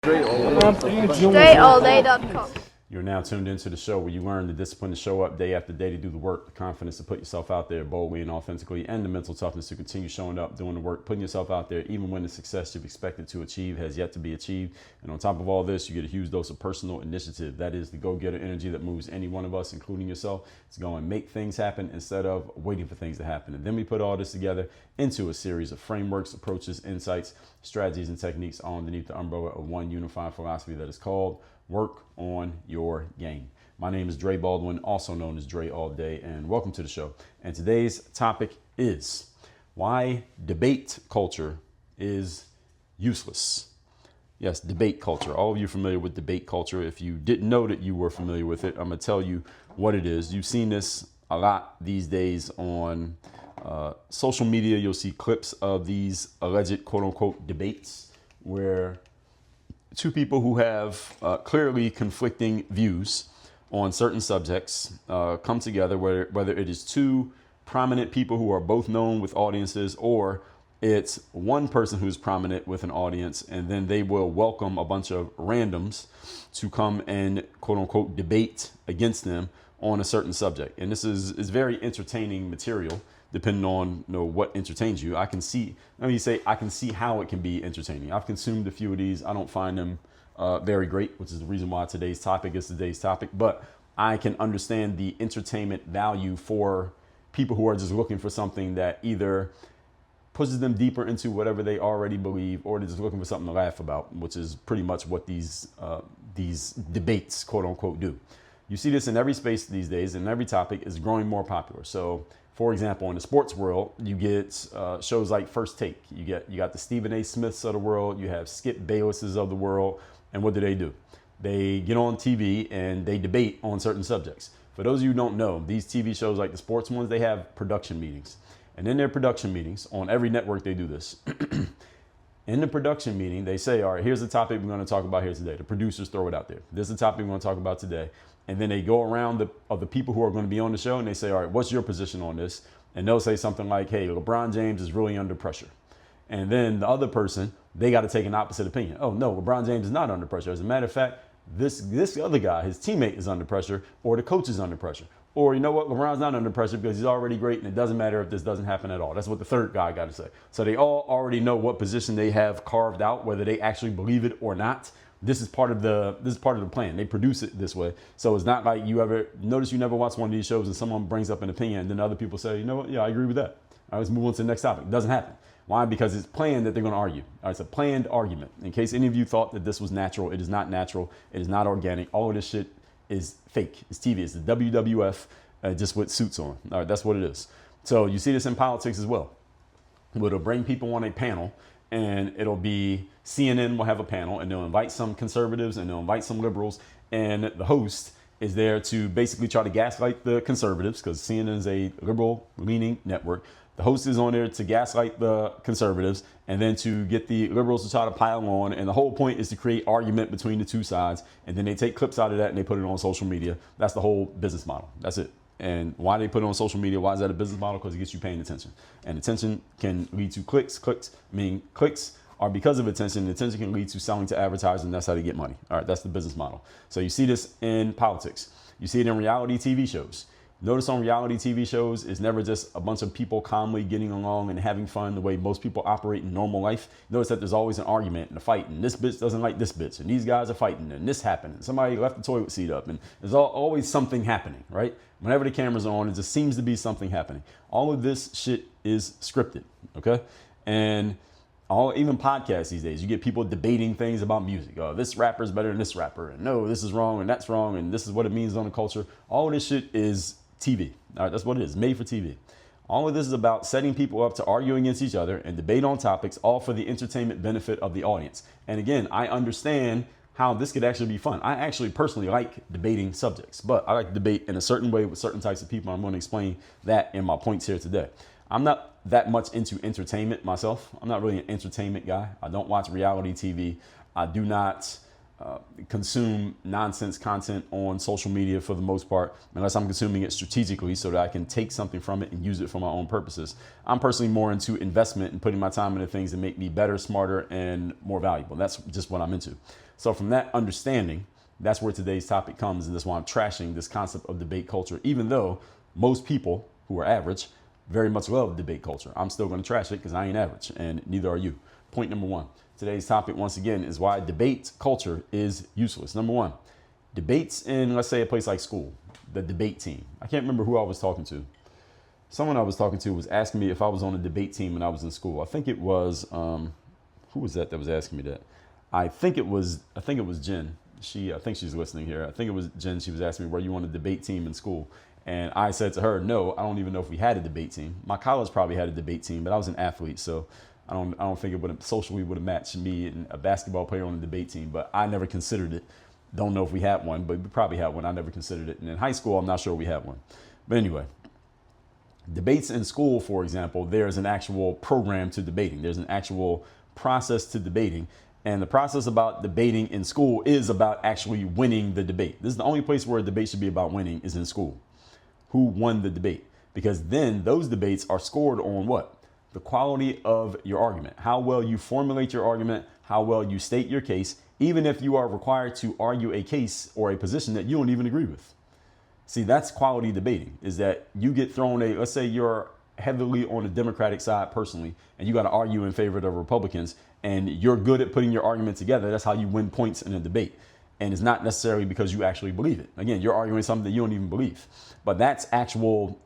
DreAllDay.com. You're now tuned into the show where you learn the discipline to show up day after day to do the work, the confidence to put yourself out there boldly and authentically, and the mental toughness to continue showing up, doing the work, putting yourself out there, even when the success you've expected to achieve has yet to be achieved. And on top of all this, you get a huge dose of personal initiative. That is the go-getter energy that moves any one of us, including yourself, to go and make things happen instead of waiting for things to happen. And then we put all this together into a series of frameworks, approaches, insights, strategies, and techniques all underneath the umbrella of one unified philosophy that is called Work on Your Game. My name is Dre Baldwin, also known as Dre All Day, and welcome to the show. And today's topic is why debate culture is useless. Yes, debate culture. All of you are familiar with debate culture. If you didn't know that you were familiar with it, I'm going to tell you what it is. You've seen this a lot these days on social media. You'll see clips of these alleged quote unquote debates where two people who have clearly conflicting views on certain subjects come together, whether it is two prominent people who are both known with audiences, or it's one person who's prominent with an audience, and then they will welcome a bunch of randoms to come and quote unquote debate against them on a certain subject. And this is very entertaining material, depending on what entertains you. I can see how it can be entertaining. I've consumed a few of these. I don't find them very great, which is the reason why today's topic is today's topic. But I can understand the entertainment value for people who are just looking for something that either pushes them deeper into whatever they already believe, or they're just looking for something to laugh about, which is pretty much what these debates, quote unquote, do. You see this in every space these days, and every topic is growing more popular. So, for example, in the sports world, you get shows like First Take. You got the Stephen A. Smiths of the world. You have Skip Baylesses of the world. And what do? They get on TV and they debate on certain subjects. For those of you who don't know, these TV shows like the sports ones, they have production meetings. And in their production meetings, on every network they do this. In the production meeting, they say, all right, here's the topic we're going to talk about here today. The producers throw it out there. This is the topic we're going to talk about today. And then they go around the people who are going to be on the show and they say, all right, what's your position on this? And they'll say something like, hey, LeBron James is really under pressure. And then the other person, they got to take an opposite opinion. Oh, no, LeBron James is not under pressure. As a matter of fact, this other guy, his teammate, is under pressure, or the coach is under pressure. Or you know what, LeBron's not under pressure because he's already great and it doesn't matter if this doesn't happen at all. That's what the third guy got to say. So they all already know what position they have carved out, whether they actually believe it or not. This is part of the plan. They produce it this way. So it's not like you never watch one of these shows and someone brings up an opinion and then other people say, you know what, yeah, I agree with that. All right, let's move on to the next topic. It doesn't happen. Why? Because it's planned that they're going to argue. All right, it's a planned argument. In case any of you thought that this was natural, it is not natural. It is not organic. All of this shit is fake. It's TV. It's the WWF just with suits on. All right, that's what it is. So you see this in politics as well. It'll bring people on a panel, and it'll be CNN will have a panel, and they'll invite some conservatives and they'll invite some liberals, and the host is there to basically try to gaslight the conservatives because CNN is a liberal-leaning network. The host is on there to gaslight the conservatives and then to get the liberals to try to pile on. And the whole point is to create argument between the two sides. And then they take clips out of that and they put it on social media. That's the whole business model. That's it. And why they put it on social media? Why is that a business model? Because it gets you paying attention. And attention can lead to clicks. Clicks are because of attention. Attention can lead to selling to advertisers, and that's how they get money. All right, that's the business model. So you see this in politics. You see it in reality TV shows. Notice on reality TV shows, it's never just a bunch of people calmly getting along and having fun the way most people operate in normal life. Notice that there's always an argument and a fight, and this bitch doesn't like this bitch, and these guys are fighting, and this happened, and somebody left the toilet seat up, and there's always something happening, right? Whenever the cameras are on, it just seems to be something happening. All of this shit is scripted, okay? And even podcasts these days, you get people debating things about music. Oh, this rapper is better than this rapper, and no, this is wrong, and that's wrong, and this is what it means on the culture. All of this shit is TV. All right, that's what it is, made for TV. All of this is about setting people up to argue against each other and debate on topics, all for the entertainment benefit of the audience. And again, I understand how this could actually be fun. I actually personally like debating subjects, but I like to debate in a certain way with certain types of people. I'm going to explain that in my points here today. I'm not that much into entertainment myself. I'm not really an entertainment guy. I don't watch reality TV. I do not consume nonsense content on social media for the most part, unless I'm consuming it strategically so that I can take something from it and use it for my own purposes. I'm personally more into investment and putting my time into things that make me better, smarter, and more valuable. That's just what I'm into. So from that understanding, that's where today's topic comes, and that's why I'm trashing this concept of debate culture, even though most people who are average very much love debate culture. I'm still going to trash it because I ain't average, and neither are you. Point number one. Today's topic, once again, is why debate culture is useless. Number one, debates in, let's say, a place like school, the debate team. I can't remember who I was talking to. Someone I was talking to was asking me if I was on a debate team when I was in school. I think it was, who was that was asking me that? I think it was Jen. I think she's listening here. I think it was Jen. She was asking me, were you on a debate team in school? And I said to her, no, I don't even know if we had a debate team. My college probably had a debate team, but I was an athlete, so I don't think it would have socially would have matched me and a basketball player on a debate team, but I never considered it. Don't know if we had one, but we probably had one. I never considered it. And in high school, I'm not sure we had one. But anyway, debates in school, for example, there's an actual program to debating. There's an actual process to debating. And the process about debating in school is about actually winning the debate. This is the only place where a debate should be about winning is in school. Who won the debate? Because then those debates are scored on what? The quality of your argument, how well you formulate your argument, how well you state your case, even if you are required to argue a case or a position that you don't even agree with. See, that's quality debating, is that you get thrown let's say you're heavily on the Democratic side personally, and you got to argue in favor of the Republicans, and you're good at putting your argument together. That's how you win points in a debate. And it's not necessarily because you actually believe it. Again, you're arguing something that you don't even believe. But that's actual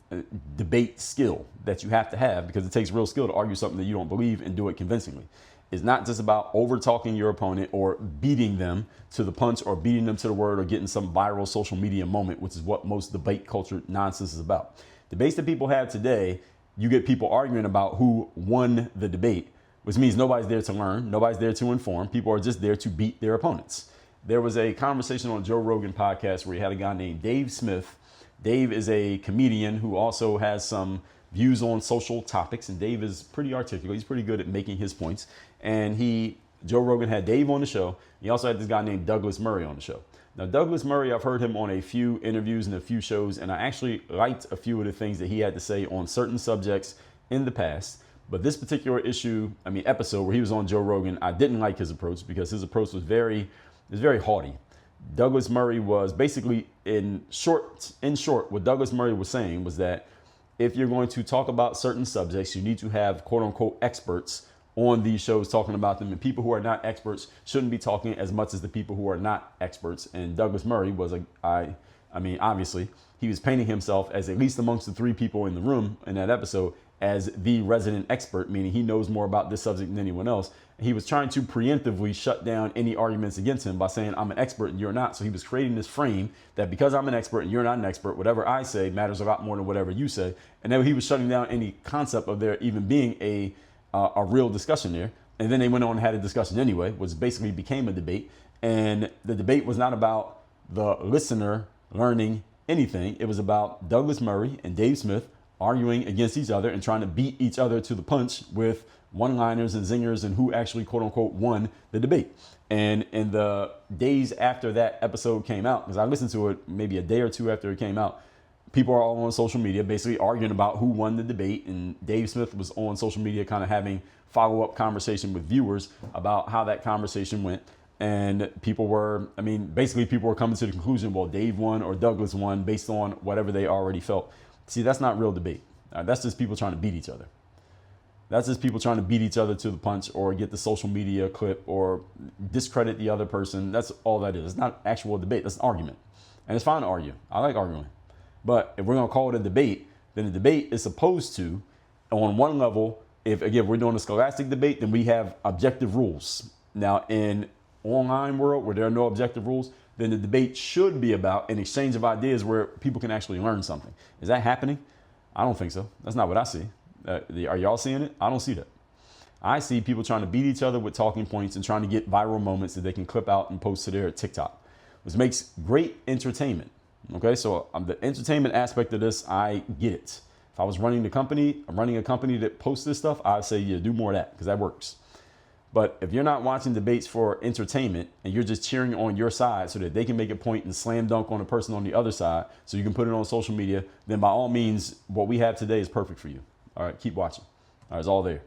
debate skill that you have to have, because it takes real skill to argue something that you don't believe and do it convincingly. It's not just about over talking your opponent or beating them to the punch or beating them to the word or getting some viral social media moment, which is what most debate culture nonsense is about. Debates that people have today, you get people arguing about who won the debate, which means nobody's there to learn. Nobody's there to inform. People are just there to beat their opponents. There was a conversation on Joe Rogan podcast where he had a guy named Dave Smith. Dave is a comedian who also has some views on social topics, and Dave is pretty articulate. He's pretty good at making his points. And Joe Rogan had Dave on the show. He also had this guy named Douglas Murray on the show. Now, Douglas Murray, I've heard him on a few interviews and a few shows, and I actually liked a few of the things that he had to say on certain subjects in the past. But this particular episode where he was on Joe Rogan, I didn't like his approach, because his approach was very haughty. Douglas Murray was basically, in short, what Douglas Murray was saying was that if you're going to talk about certain subjects, you need to have quote unquote experts on these shows talking about them, and people who are not experts shouldn't be talking as much as the people who are not experts. And Douglas Murray was obviously he was painting himself as, at least amongst the three people in the room in that episode, as the resident expert, meaning he knows more about this subject than anyone else. He was trying to preemptively shut down any arguments against him by saying, I'm an expert and you're not. So he was creating this frame that because I'm an expert and you're not an expert, whatever I say matters a lot more than whatever you say. And then he was shutting down any concept of there even being a real discussion there. And then they went on and had a discussion anyway, which basically became a debate. And the debate was not about the listener learning anything. It was about Douglas Murray and Dave Smith arguing against each other and trying to beat each other to the punch with one-liners and zingers and who actually quote unquote won the debate. And in the days after that episode came out, because I listened to it maybe a day or two after it came out, people are all on social media basically arguing about who won the debate. And Dave Smith was on social media kind of having follow-up conversation with viewers about how that conversation went. And people were coming to the conclusion, well, Dave won or Douglas won based on whatever they already felt. See, that's not real debate. That's just people trying to beat each other. That's just people trying to beat each other to the punch or get the social media clip or discredit the other person. That's all that is. It's not actual debate. That's an argument. And it's fine to argue. I like arguing. But if we're going to call it a debate, then the debate is supposed to, on one level, if we're doing a scholastic debate, then we have objective rules. Now, in online world where there are no objective rules, then the debate should be about an exchange of ideas where people can actually learn something. Is that happening? I don't think so. That's not what I see. Are y'all seeing it? I don't see that. I see people trying to beat each other with talking points and trying to get viral moments that they can clip out and post to their TikTok, which makes great entertainment. Okay, so the entertainment aspect of this, I get it. If I was running a company that posts this stuff, I'd say, yeah, do more of that because that works. But if you're not watching debates for entertainment and you're just cheering on your side so that they can make a point and slam dunk on the person on the other side so you can put it on social media, then by all means, what we have today is perfect for you. All right, keep watching. All right, it's all there.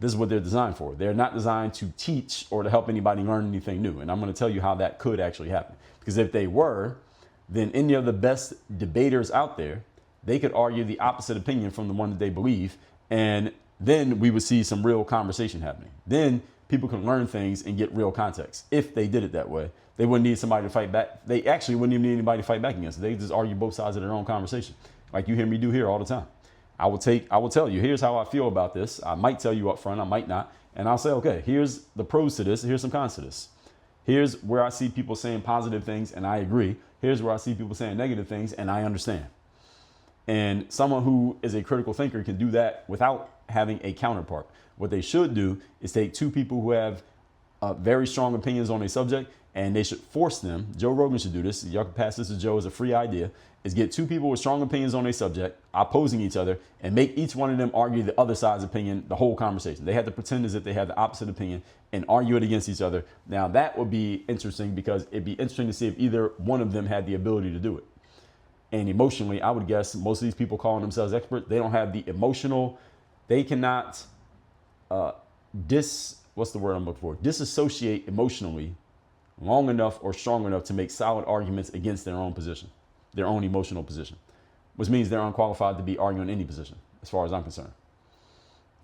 This is what they're designed for. They're not designed to teach or to help anybody learn anything new. And I'm going to tell you how that could actually happen. Because if they were, then any of the best debaters out there, they could argue the opposite opinion from the one that they believe. And then we would see some real conversation happening. Then people can learn things and get real context. If they did it that way, they wouldn't need somebody to fight back. They actually wouldn't even need anybody to fight back against. They just argue both sides of their own conversation, like you hear me do here all the time. I will tell you, here's how I feel about this. I might tell you up front, I might not. And I'll say, okay, here's the pros to this. Here's some cons to this. Here's where I see people saying positive things and I agree. Here's where I see people saying negative things and I understand. And someone who is a critical thinker can do that without having a counterpart. What they should do is take two people who have very strong opinions on a subject, and they should force them. Joe Rogan should do this. Y'all can pass this to Joe as a free idea. Is get two people with strong opinions on a subject, opposing each other, and make each one of them argue the other side's opinion the whole conversation. They have to pretend as if they have the opposite opinion and argue it against each other. Now that would be interesting because it'd be interesting to see if either one of them had the ability to do it. And emotionally, I would guess most of these people calling themselves experts, they don't have the emotional, they cannot disassociate emotionally long enough or strong enough to make solid arguments against their own position, their own emotional position, which means they're unqualified to be arguing any position, as far as I'm concerned.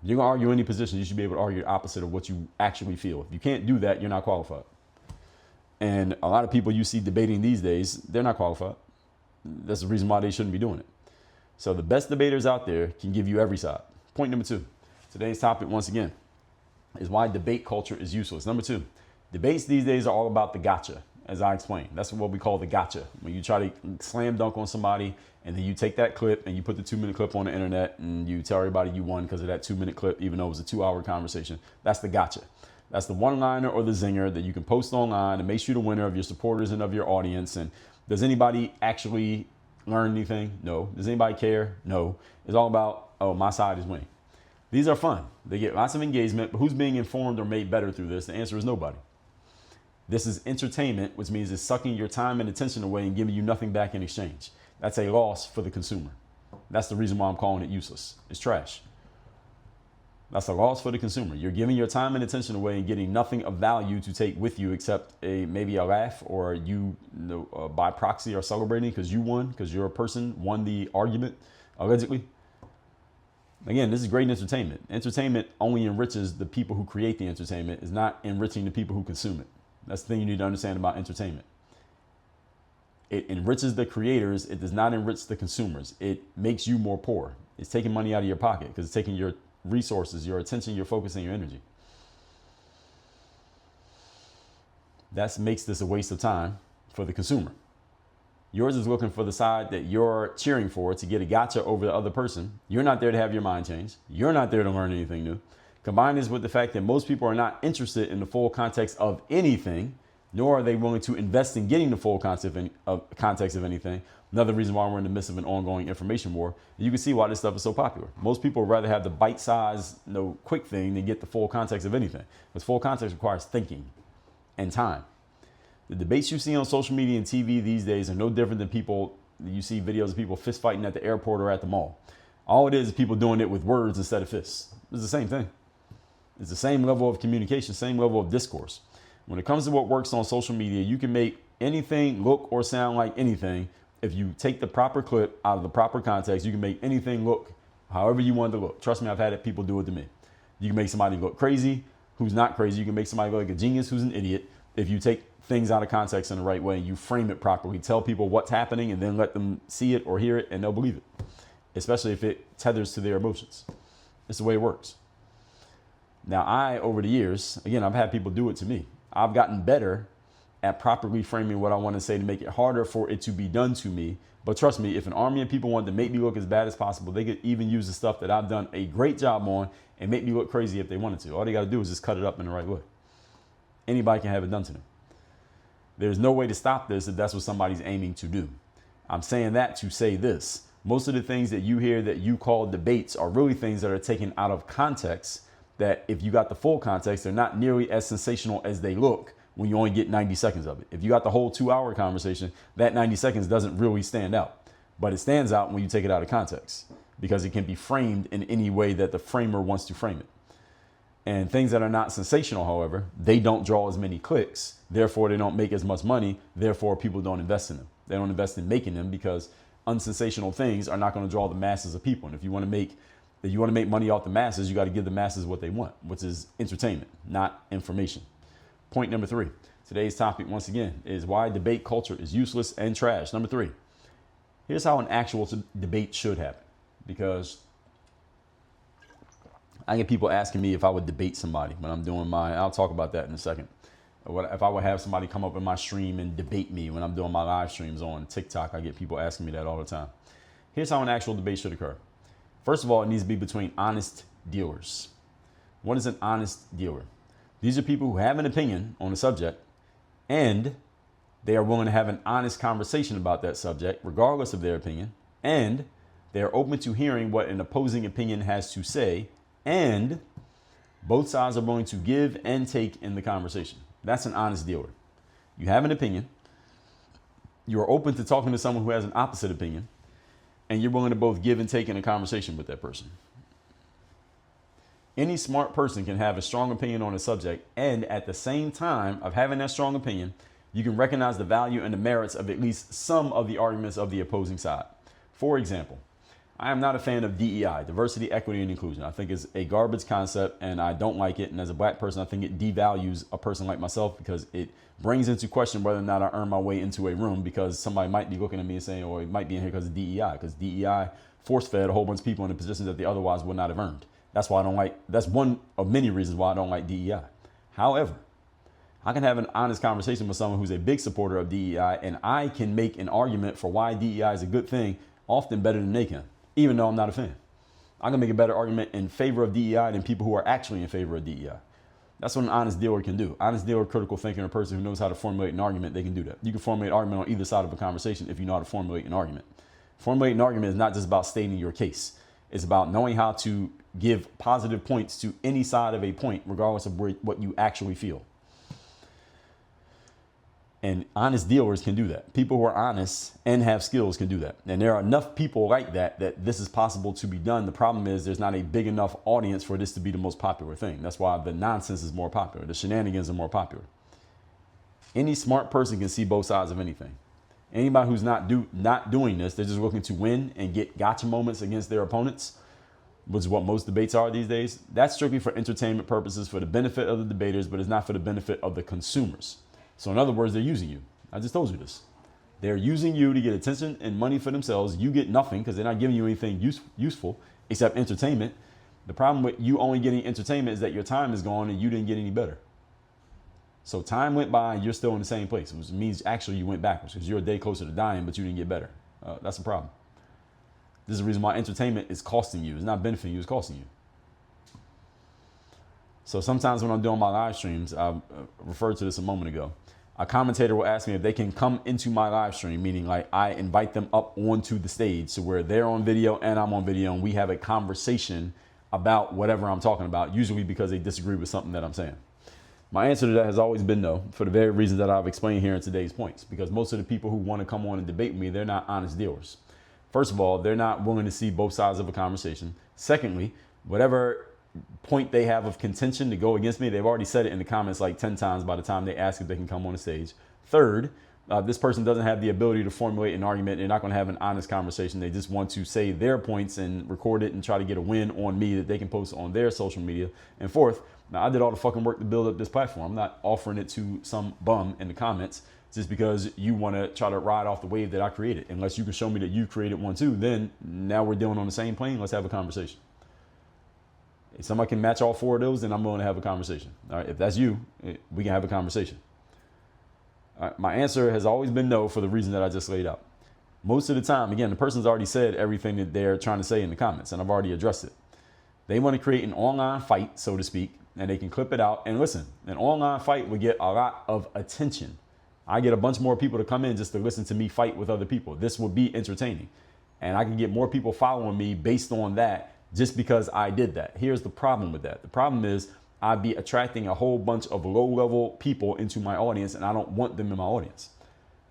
If you're going to argue any position, you should be able to argue the opposite of what you actually feel. If you can't do that, you're not qualified. And a lot of people you see debating these days, they're not qualified. That's the reason why they shouldn't be doing it. So the best debaters out there can give you every side. Point number 2. Today's topic, once again, is why debate culture is useless. Number 2, debates these days are all about the gotcha, as I explained. That's what we call the gotcha. When you try to slam dunk on somebody and then you take that clip and you put the 2-minute clip on the internet and you tell everybody you won because of that 2-minute clip, even though it was a 2-hour conversation. That's the gotcha. That's the one-liner or the zinger that you can post online and make you the winner of your supporters and of your audience. And does anybody actually learn anything? No. Does anybody care? No. It's all about, oh, my side is winning. These are fun. They get lots of engagement, but who's being informed or made better through this? The answer is nobody. This is entertainment, which means it's sucking your time and attention away and giving you nothing back in exchange. That's a loss for the consumer. That's the reason why I'm calling it useless. It's trash. That's a loss for the consumer. You're giving your time and attention away and getting nothing of value to take with you except maybe a laugh, or you by proxy are celebrating because you won, because your person won the argument, allegedly. Again, this is great entertainment. Entertainment only enriches the people who create the entertainment. It's not enriching the people who consume it. That's the thing you need to understand about entertainment. It enriches the creators. It does not enrich the consumers. It makes you more poor. It's taking money out of your pocket because it's taking your resources, your attention, your focus, and your energy. That makes this a waste of time for the consumer. Yours is looking for the side that you're cheering for to get a gotcha over the other person. You're not there to have your mind changed. You're not there to learn anything new. Combine this with the fact that most people are not interested in the full context of anything, nor are they willing to invest in getting the full context of anything. Another reason why we're in the midst of an ongoing information war. You can see why this stuff is so popular. Most people would rather have the bite-sized, quick thing than get the full context of anything. Because full context requires thinking and time. The debates you see on social media and TV these days are no different than you see videos of people fist fighting at the airport or at the mall. All it is people doing it with words instead of fists. It's the same thing. It's the same level of communication, same level of discourse. When it comes to what works on social media, you can make anything look or sound like anything. If you take the proper clip out of the proper context, you can make anything look however you want it to look. Trust me, I've had people do it to me. You can make somebody look crazy who's not crazy. You can make somebody look like a genius who's an idiot. If you take things out of context in the right way and you frame it properly, tell people what's happening and then let them see it or hear it and they'll believe it, especially if it tethers to their emotions. It's the way it works. Now, over the years, again, I've had people do it to me. I've gotten better at properly framing what I want to say to make it harder for it to be done to me. But trust me, if an army of people wanted to make me look as bad as possible, they could even use the stuff that I've done a great job on and make me look crazy if they wanted to. All they got to do is just cut it up in the right way. Anybody can have it done to them. There's no way to stop this if that's what somebody's aiming to do. I'm saying that to say this. Most of the things that you hear that you call debates are really things that are taken out of context that if you got the full context, they're not nearly as sensational as they look when you only get 90 seconds of it. If you got the whole 2-hour conversation, that 90 seconds doesn't really stand out. But it stands out when you take it out of context because it can be framed in any way that the framer wants to frame it. And things that are not sensational, however, they don't draw as many clicks. Therefore, they don't make as much money. Therefore, people don't invest in them. They don't invest in making them because unsensational things are not going to draw the masses of people. And if you want to make money off the masses, you got to give the masses what they want, which is entertainment, not information. Point number 3. Today's topic, once again, is why debate culture is useless and trash. Number 3. Here's how an actual debate should happen. Because I get people asking me if I would debate somebody when I'm doing I'll talk about that in a second. If I would have somebody come up in my stream and debate me when I'm doing my live streams on TikTok, I get people asking me that all the time. Here's how an actual debate should occur. First of all, it needs to be between honest dealers. What is an honest dealer? These are people who have an opinion on a subject and they are willing to have an honest conversation about that subject, regardless of their opinion. And they are open to hearing what an opposing opinion has to say. And both sides are willing to give and take in the conversation. That's an honest dealer. You have an opinion. You're open to talking to someone who has an opposite opinion. And you're willing to both give and take in a conversation with that person. Any smart person can have a strong opinion on a subject. And at the same time of having that strong opinion, you can recognize the value and the merits of at least some of the arguments of the opposing side. For example, I am not a fan of DEI, diversity, equity, and inclusion. I think it's a garbage concept and I don't like it. And as a black person, I think it devalues a person like myself because it brings into question whether or not I earn my way into a room because somebody might be looking at me and saying, oh, it might be in here because of DEI, because DEI force-fed a whole bunch of people into positions that they otherwise would not have earned. That's why that's one of many reasons why I don't like DEI. However, I can have an honest conversation with someone who's a big supporter of DEI and I can make an argument for why DEI is a good thing, often better than they can, even though I'm not a fan. I can make a better argument in favor of DEI than people who are actually in favor of DEI. That's what an honest dealer can do. Honest dealer, critical thinker, a person who knows how to formulate an argument, they can do that. You can formulate an argument on either side of a conversation if you know how to formulate an argument. Formulating an argument is not just about stating your case. It's about knowing how to give positive points to any side of a point, regardless of what you actually feel. And honest dealers can do that. People who are honest and have skills can do that. And there are enough people like that this is possible to be done. The problem is there's not a big enough audience for this to be the most popular thing. That's why the nonsense is more popular. The shenanigans are more popular. Any smart person can see both sides of anything. Anybody who's not doing this, they're just looking to win and get gotcha moments against their opponents, which is what most debates are these days. That's strictly for entertainment purposes, for the benefit of the debaters, but it's not for the benefit of the consumers. So in other words, they're using you. I just told you this. They're using you to get attention and money for themselves. You get nothing because they're not giving you anything useful except entertainment. The problem with you only getting entertainment is that your time is gone and you didn't get any better. So time went by and you're still in the same place, which means actually you went backwards because you're a day closer to dying, but you didn't get better. That's a problem. This is the reason why entertainment is costing you. It's not benefiting you, it's costing you. So sometimes when I'm doing my live streams, I referred to this a moment ago, a commentator will ask me if they can come into my live stream, meaning like I invite them up onto the stage to where they're on video and I'm on video and we have a conversation about whatever I'm talking about, usually because they disagree with something that I'm saying. My answer to that has always been no, for the very reasons that I've explained here in today's points, because most of the people who want to come on and debate with me, they're not honest dealers. First of all, they're not willing to see both sides of a conversation. Secondly, whatever point they have of contention to go against me, they've already said it in the comments like 10 times by the time they ask if they can come on the stage. Third, this person doesn't have the ability to formulate an argument. They're not going to have an honest conversation. They just want to say their points and record it and try to get a win on me that they can post on their social media. And fourth, now I did all the fucking work to build up this platform. I'm not offering it to some bum in the comments just because you want to try to ride off the wave that I created. Unless you can show me that you created one too, then now we're dealing on the same plane. Let's have a conversation. If somebody can match all four of those, then I'm willing to have a conversation. All right, if that's you, we can have a conversation. All right, my answer has always been no for the reason that I just laid out. Most of the time, again, the person's already said everything that they're trying to say in the comments, and I've already addressed it. They want to create an online fight, so to speak, and they can clip it out. And listen, an online fight would get a lot of attention. I get a bunch more people to come in just to listen to me fight with other people. This would be entertaining. And I can get more people following me based on that just because I did that. Here's the problem with that. The problem is I'd be attracting a whole bunch of low-level people into my audience, and I don't want them in my audience.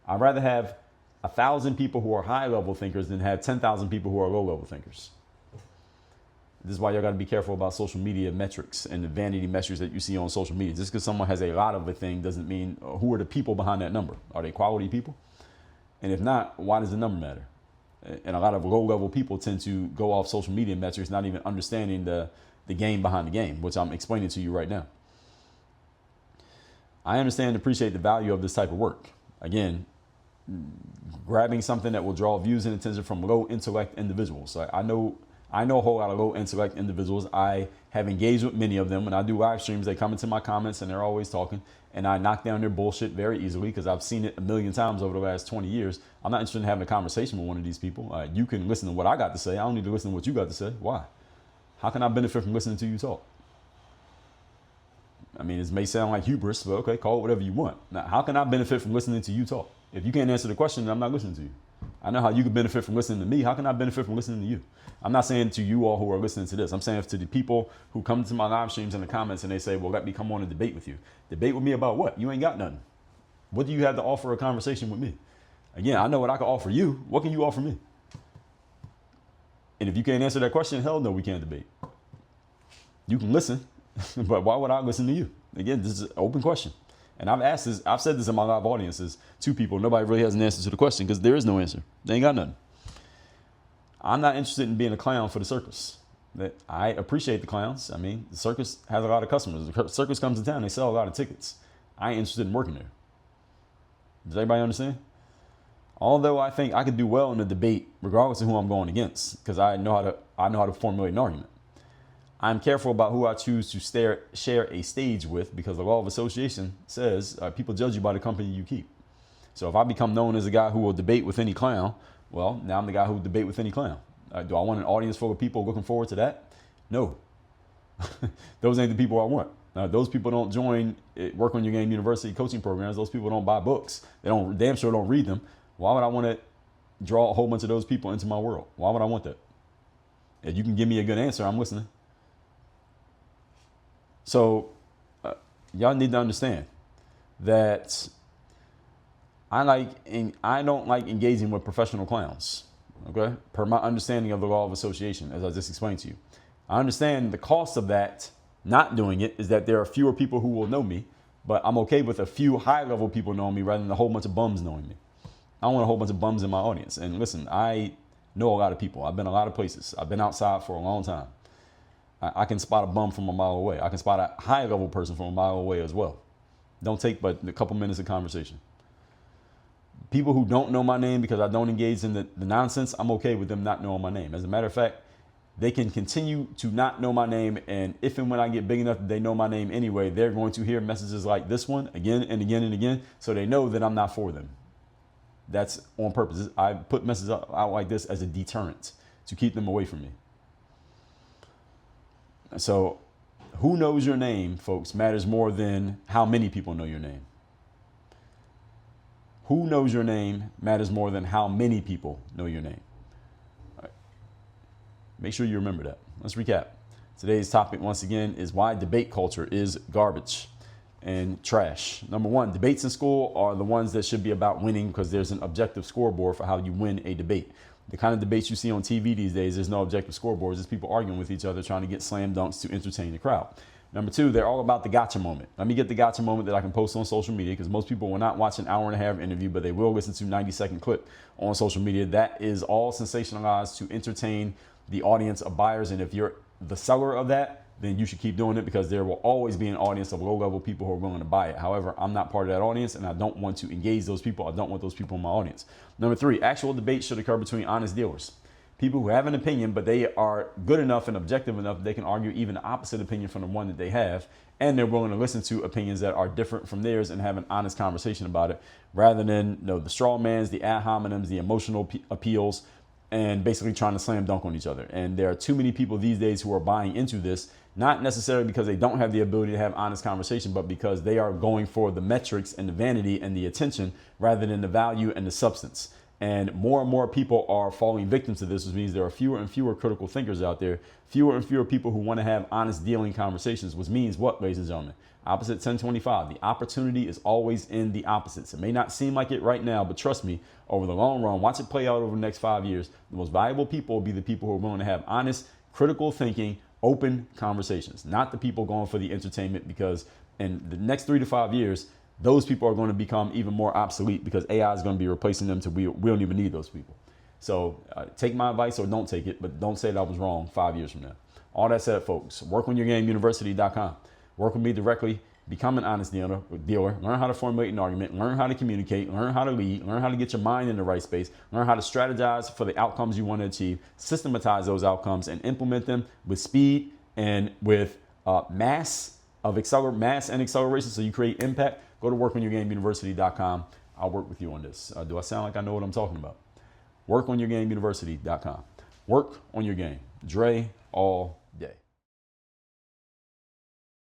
I'd rather have 1,000 people who are high-level thinkers than have 10,000 people who are low-level thinkers. This is why y'all got to be careful about social media metrics and the vanity metrics that you see on social media. Just because someone has a lot of a thing doesn't mean who are the people behind that number. Are they quality people? And if not, why does the number matter? And a lot of low-level people tend to go off social media metrics, not even understanding the game behind the game, which I'm explaining to you right now. I understand and appreciate the value of this type of work. Again, grabbing something that will draw views and attention from low intellect individuals. I know a whole lot of low intellect individuals. I have engaged with many of them. When I do live streams, they come into my comments and they're always talking, and I knock down their bullshit very easily because I've seen it a million times over the last 20 years. I'm not interested in having a conversation with one of these people. You can listen to what I got to say. I don't need to listen to what you got to say. Why? How can I benefit from listening to you talk? I mean, it may sound like hubris, but okay, call it whatever you want. Now, how can I benefit from listening to you talk? If you can't answer the question, then I'm not listening to you. I know how you can benefit from listening to me. How can I benefit from listening to you? I'm not saying to you all who are listening to this. I'm saying to the people who come to my live streams in the comments and they say, well, let me come on and debate with you. Debate with me about what? You ain't got nothing. What do you have to offer a conversation with me? Again, I know what I can offer you. What can you offer me? And if you can't answer that question, hell no, we can't debate. You can listen, but why would I listen to you? Again, this is an open question. And I've said this in my live audiences to people. Nobody really has an answer to the question because there is no answer. They ain't got nothing. I'm not interested in being a clown for the circus. I appreciate the clowns. I mean, the circus has a lot of customers. The circus comes to town. They sell a lot of tickets. I ain't interested in working there. Does everybody understand? Although I think I could do well in a debate regardless of who I'm going against because I know how to formulate an argument. I'm careful about who I choose to share a stage with because the law of association says people judge you by the company you keep. So if I become known as a guy who will debate with any clown, well, now I'm the guy who will debate with any clown. Do I want an audience full of people looking forward to that? No. Those ain't the people I want. Those people don't join Work on Your Game University coaching programs. Those people don't buy books. They damn sure don't read them. Why would I want to draw a whole bunch of those people into my world? Why would I want that? If you can give me a good answer, I'm listening. So y'all need to understand that I don't like engaging with professional clowns, okay? Per my understanding of the law of association, as I just explained to you. I understand the cost of that, not doing it, is that there are fewer people who will know me, but I'm okay with a few high-level people knowing me rather than a whole bunch of bums knowing me. I don't want a whole bunch of bums in my audience. And listen, I know a lot of people. I've been a lot of places. I've been outside for a long time. I can spot a bum from a mile away. I can spot a high-level person from a mile away as well. Don't take but a couple minutes of conversation. People who don't know my name because I don't engage in the nonsense, I'm okay with them not knowing my name. As a matter of fact, they can continue to not know my name, and if and when I get big enough that they know my name anyway, they're going to hear messages like this one again and again and again, so they know that I'm not for them. That's on purpose. I put messages out like this as a deterrent to keep them away from me. So who knows your name, folks, matters more than how many people know your name. Who knows your name matters more than how many people know your name. All right. Make sure you remember that. Let's recap. Today's topic, once again, is why debate culture is garbage and trash. Number one, debates in school are the ones that should be about winning because there's an objective scoreboard for how you win a debate. The kind of debates you see on TV these days, there's no objective scoreboards. There's people arguing with each other, trying to get slam dunks to entertain the crowd. Number two, they're all about the gotcha moment. Let me get the gotcha moment that I can post on social media because most people will not watch an hour and a half interview, but they will listen to a 90-second clip on social media. That is all sensationalized to entertain the audience of buyers. And if you're the seller of that, then you should keep doing it because there will always be an audience of low-level people who are willing to buy it. However, I'm not part of that audience, and I don't want to engage those people. I don't want those people in my audience. Number three, actual debates should occur between honest dealers. People who have an opinion, but they are good enough and objective enough that they can argue even the opposite opinion from the one that they have, and they're willing to listen to opinions that are different from theirs and have an honest conversation about it, rather than the straw mans, the ad hominems, the emotional appeals, and basically trying to slam dunk on each other. And there are too many people these days who are buying into this, not necessarily because they don't have the ability to have honest conversation, but because they are going for the metrics and the vanity and the attention rather than the value and the substance. And more people are falling victim to this, which means there are fewer and fewer critical thinkers out there, fewer and fewer people who want to have honest dealing conversations, which means what, ladies and gentlemen? Opposite 1025. The opportunity is always in the opposites. It may not seem like it right now, but trust me, over the long run, watch it play out over the next 5 years. The most valuable people will be the people who are willing to have honest, critical thinking, open conversations, not the people going for the entertainment, because in the next 3 to 5 years, those people are going to become even more obsolete because AI is going to be replacing them to we don't even need those people. So take my advice or don't take it, but don't say that I was wrong 5 years from now. All that said, folks, workonyourgameuniversity.com. Work with me directly. Become an honest dealer. Learn how to formulate an argument. Learn how to communicate. Learn how to lead. Learn how to get your mind in the right space. Learn how to strategize for the outcomes you want to achieve. Systematize those outcomes and implement them with speed and with mass and acceleration so you create impact. Go to workonyourgameuniversity.com. I'll work with you on this. Do I sound like I know what I'm talking about? Workonyourgameuniversity.com. Work on your game. Dre all day.